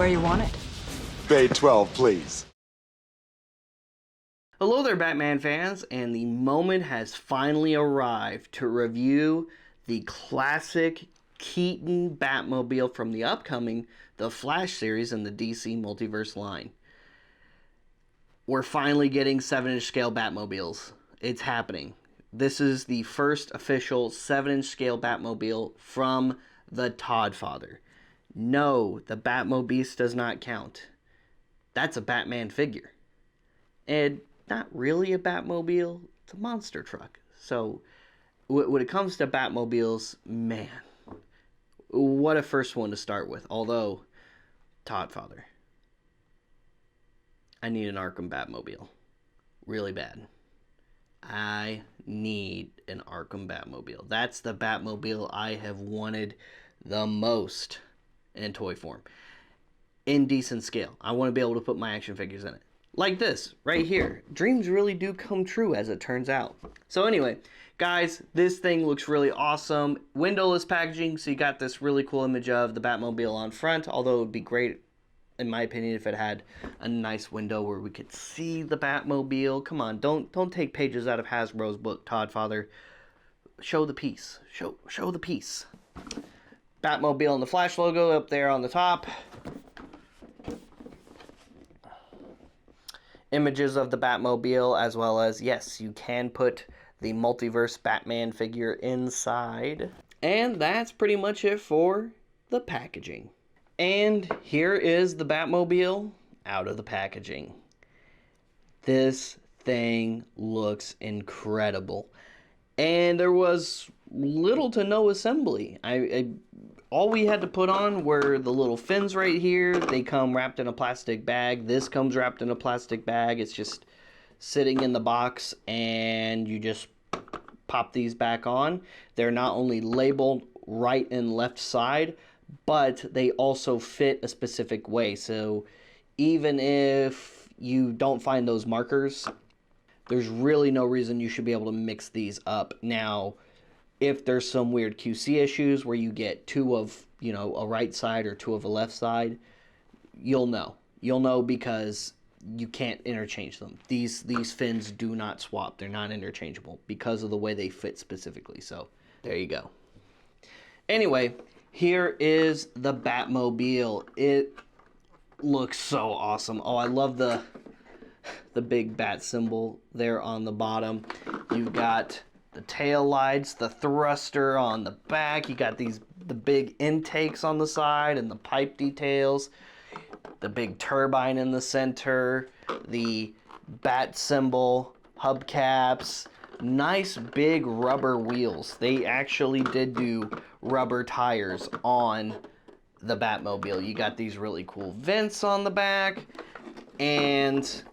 where you want it. Bay 12, please. Hello there, Batman fans, and the moment has finally arrived to review the classic Keaton Batmobile from the upcoming The Flash series in the DC Multiverse line. We're finally getting 7-inch scale Batmobiles. It's happening. This is the first official 7-inch scale Batmobile from the Todd father. No, the Batmobile does not count. That's a Batman figure. And not really a Batmobile, it's a monster truck. So, when it comes to Batmobiles, man, what a first one to start with. Although, Todd father, I need an Arkham Batmobile. Really bad. I need an Arkham Batmobile. That's the Batmobile I have wanted the most in toy form. In decent scale. I want to be able to put my action figures in it. Like this, right here. Dreams really do come true, as it turns out. So anyway, guys, this thing looks really awesome. Windowless packaging, so you got this really cool image of the Batmobile on front, although it would be great, in my opinion, if it had a nice window where we could see the Batmobile. Come on, don't take pages out of Hasbro's book, Todd father. Show the piece. Show the piece. Batmobile and the Flash logo up there on the top. Images of the Batmobile, as well as, yes, you can put the Multiverse Batman figure inside. And that's pretty much it for the packaging. And here is the Batmobile out of the packaging. This thing looks incredible. And there was little to no assembly. All we had to put on were the little fins right here. They come wrapped in a plastic bag. This comes wrapped in a plastic bag. It's just sitting in the box, and you just pop these back on. They're not only labeled right and left side, but they also fit a specific way. So even if you don't find those markers, there's really no reason you should be able to mix these up. Now, if there's some weird QC issues where you get two of, a right side or two of a left side, you'll know. You'll know because you can't interchange them. These fins do not swap. They're not interchangeable because of the way they fit specifically. So, there you go. Anyway, here is the Batmobile. It looks so awesome. Oh, I love the big bat symbol there on the bottom. You've got the tail lights, the thruster on the back. You got the big intakes on the side and the pipe details. The big turbine in the center. The bat symbol, hubcaps. Nice big rubber wheels. They actually did do rubber tires on the Batmobile. You got these really cool vents on the back. And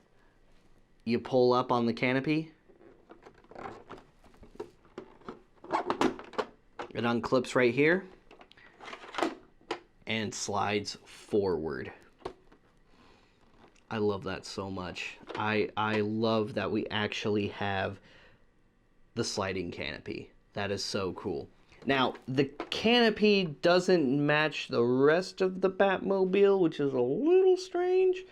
you pull up on the canopy. It unclips right here and slides forward. I love that so much. I love that we actually have the sliding canopy. That is so cool. Now, the canopy doesn't match the rest of the Batmobile, which is a little strange,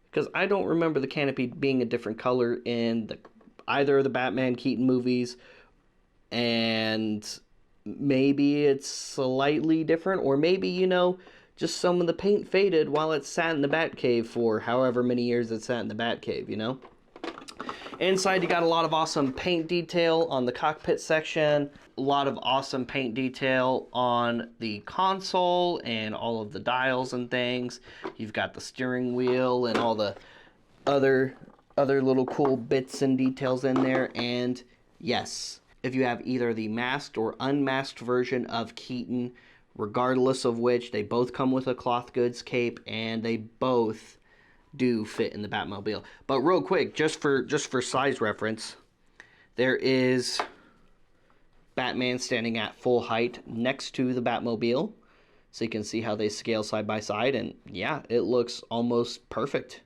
because I don't remember the canopy being a different color in either of the Batman Keaton movies, and maybe it's slightly different, or maybe, just some of the paint faded while it sat in the Batcave for however many years it sat in the Batcave, Inside, you got a lot of awesome paint detail on the cockpit section, a lot of awesome paint detail on the console and all of the dials and things. You've got the steering wheel and all the other little cool bits and details in there. And yes, if you have either the masked or unmasked version of Keaton, regardless of which, they both come with a cloth goods cape, and they both do fit in the Batmobile. But real quick, just for size reference, there is Batman standing at full height next to the Batmobile, so you can see how they scale side by side, and yeah, it looks almost perfect.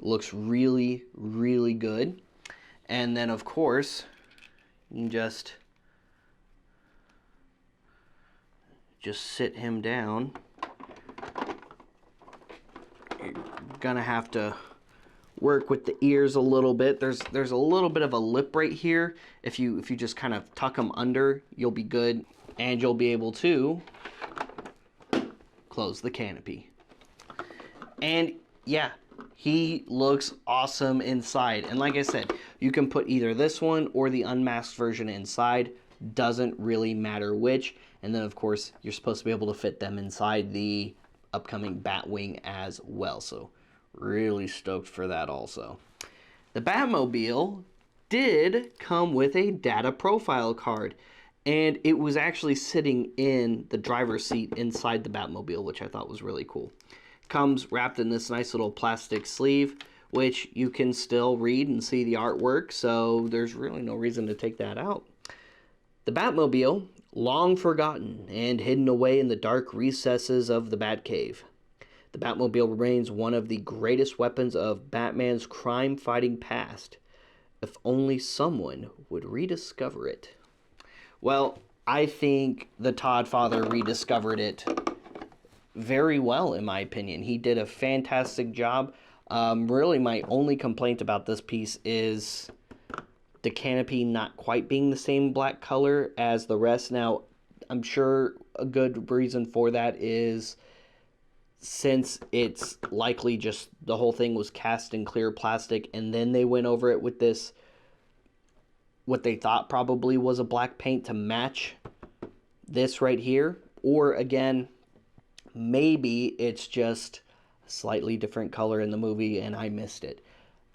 It looks really, really good. And then, of course, you can just sit him down You're gonna have to work with the ears a little bit. There's a little bit of a lip right here. If you just kind of tuck them under, you'll be good, and you'll be able to close the canopy. And yeah, he looks awesome inside. And like I said, you can put either this one or the unmasked version inside. Doesn't really matter which. And then of course you're supposed to be able to fit them inside the upcoming Batwing as well. So really stoked for that also. The Batmobile did come with a data profile card, and it was actually sitting in the driver's seat inside the Batmobile, which I thought was really cool. Comes wrapped in this nice little plastic sleeve, which you can still read and see the artwork, so there's really no reason to take that out. The Batmobile, long forgotten and hidden away in the dark recesses of the Batcave. The Batmobile remains one of the greatest weapons of Batman's crime-fighting past. If only someone would rediscover it. Well, I think the Todd father rediscovered it very well, in my opinion. He did a fantastic job. Really, my only complaint about this piece is the canopy not quite being the same black color as the rest. Now, I'm sure a good reason for that is since it's likely just the whole thing was cast in clear plastic and then they went over it with this, what they thought probably was a black paint to match this right here. Or again, maybe it's just a slightly different color in the movie and I missed it.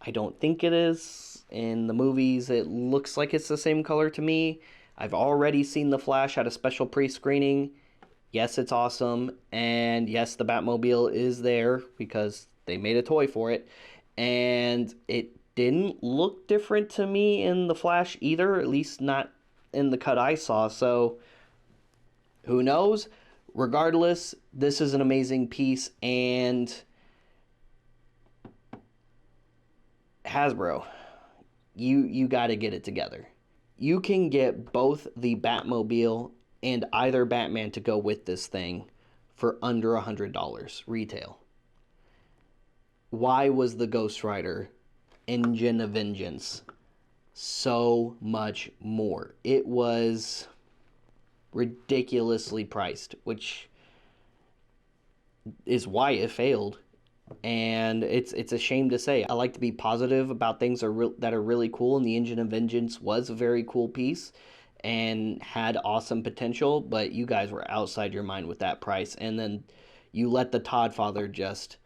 I don't think it is. In the movies, it looks like it's the same color to me. I've already seen The Flash at a special pre-screening. Yes, it's awesome. And yes, the Batmobile is there because they made a toy for it. And it didn't look different to me in The Flash either, at least not in the cut I saw. So who knows? Regardless, this is an amazing piece, and Hasbro, you got to get it together. You can get both the Batmobile and either Batman to go with this thing for under $100 retail. Why was the Ghost Rider Engine of Vengeance so much more? It was ridiculously priced, which is why it failed. And it's a shame to say. I like to be positive about things that are really cool, and the Engine of Vengeance was a very cool piece and had awesome potential, but you guys were outside your mind with that price. And then you let the Todd father just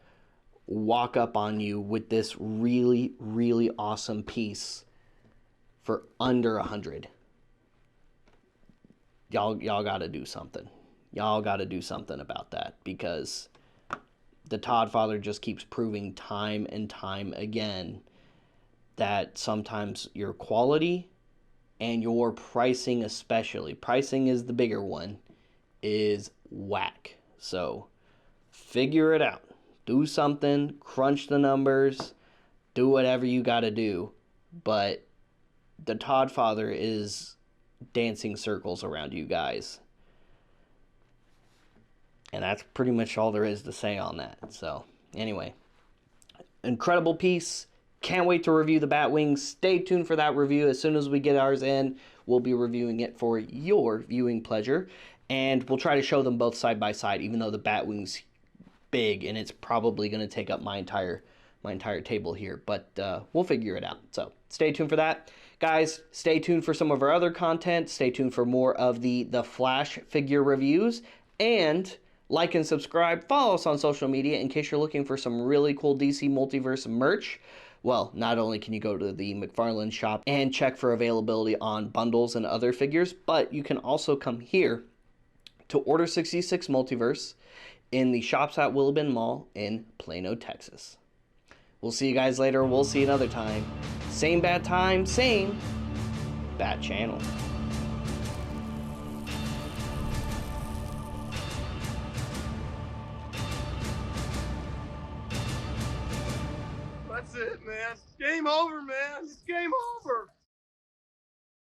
walk up on you with this really, really awesome piece for under $100. Y'all got to do something. Y'all got to do something about that, because the Todd father just keeps proving time and time again that sometimes your quality and your pricing, especially, pricing is the bigger one, is whack. So figure it out. Do something, crunch the numbers, do whatever you got to do. But the Todd father is dancing circles around you guys. And that's pretty much all there is to say on that. So, anyway, incredible piece. Can't wait to review the Batwing. Stay tuned for that review. As soon as we get ours in, we'll be reviewing it for your viewing pleasure. And we'll try to show them both side by side, even though the Batwing's big and it's probably going to take up my entire table here. But we'll figure it out. So, stay tuned for that. Guys, stay tuned for some of our other content. Stay tuned for more of the Flash figure reviews. And like and subscribe. Follow us on social media in case you're looking for some really cool DC Multiverse merch. Well, not only can you go to the McFarlane shop and check for availability on bundles and other figures, but you can also come here to Order 66 Multiverse in the Shops at Willabin Mall in Plano, Texas. We'll see you guys later. We'll see you another time. Same bad time, same bad channel. That's it, man. Game over, man. It's game over.